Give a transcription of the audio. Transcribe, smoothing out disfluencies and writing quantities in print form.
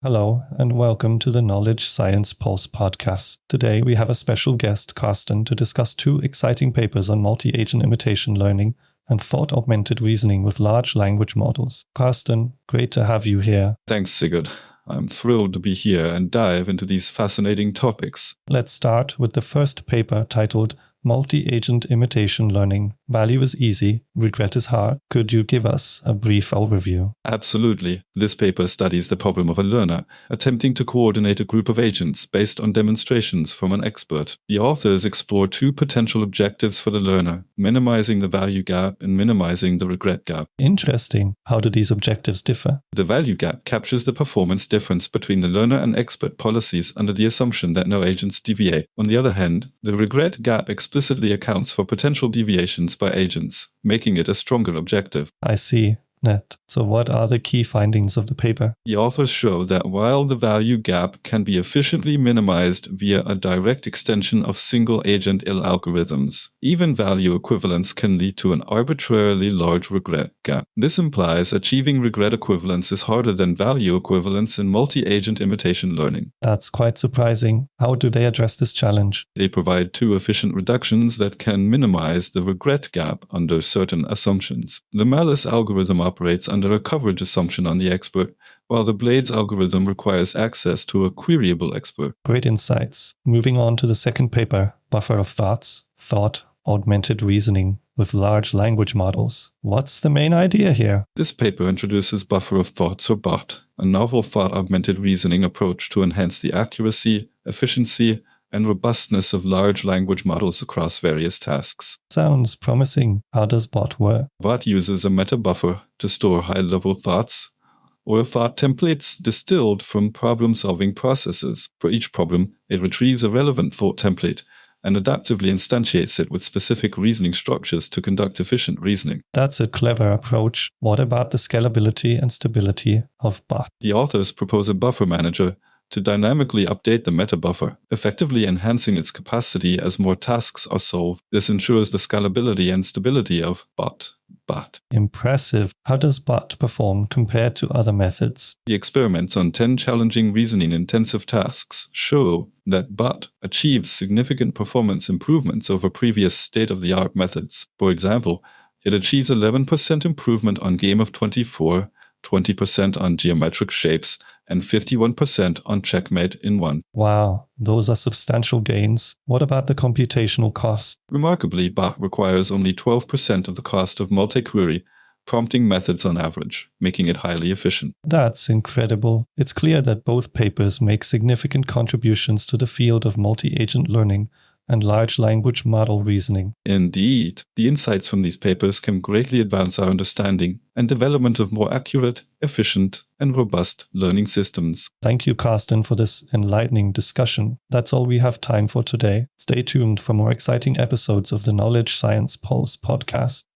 Hello, and welcome to the Knowledge Science Pulse podcast. Today we have a special guest, Carsten, to discuss two exciting papers on multi-agent imitation learning and thought-augmented reasoning with large language models. Carsten, great to have you here. Thanks, Sigurd. I'm thrilled to be here and dive into these fascinating topics. Let's start with the first paper titled Multi-Agent Imitation Learning. Value is easy, regret is hard. Could you give us a brief overview? Absolutely. This paper studies the problem of a learner attempting to coordinate a group of agents based on demonstrations from an expert. The authors explore two potential objectives for the learner, minimizing the value gap and minimizing the regret gap. Interesting. How do these objectives differ? The value gap captures the performance difference between the learner and expert policies under the assumption that no agents deviate. On the other hand, the regret gap explicitly accounts for potential deviations by agents, making it a stronger objective. I see. So what are the key findings of the paper? The authors show that while the value gap can be efficiently minimized via a direct extension of single-agent IL algorithms, even value equivalence can lead to an arbitrarily large regret gap. This implies achieving regret equivalence is harder than value equivalence in multi-agent imitation learning. That's quite surprising. How do they address this challenge? They provide two efficient reductions that can minimize the regret gap under certain assumptions. The malice algorithm operates under a coverage assumption on the expert, while the Blades algorithm requires access to a queryable expert. Great insights. Moving on to the second paper, Buffer of Thoughts, Thought-Augmented Reasoning with Large Language Models. What's the main idea here? This paper introduces Buffer of Thoughts, or BOT, a novel thought-augmented reasoning approach to enhance the accuracy, efficiency, and robustness of large language models across various tasks. Sounds promising. How does BOT work? BOT uses a meta buffer to store high-level thoughts or thought templates distilled from problem-solving processes. For each problem, it retrieves a relevant thought template and adaptively instantiates it with specific reasoning structures to conduct efficient reasoning. That's a clever approach. What about the scalability and stability of BOT? The authors propose a buffer manager to dynamically update the meta buffer, effectively enhancing its capacity as more tasks are solved. This ensures the scalability and stability of BOT. Impressive. How does BOT perform compared to other methods? The experiments on 10 challenging reasoning-intensive tasks show that BOT achieves significant performance improvements over previous state-of-the-art methods. For example, it achieves 11% improvement on Game of 24, 20% on geometric shapes, and 51% on checkmate in 1. Wow, those are substantial gains. What about the computational cost? Remarkably, BOT requires only 12% of the cost of multi-query prompting methods on average, making it highly efficient. That's incredible. It's clear that both papers make significant contributions to the field of multi-agent learning and large language model reasoning. Indeed, the insights from these papers can greatly advance our understanding and development of more accurate, efficient, and robust learning systems. Thank you, Carsten, for this enlightening discussion. That's all we have time for today. Stay tuned for more exciting episodes of the Knowledge Science Pulse podcast.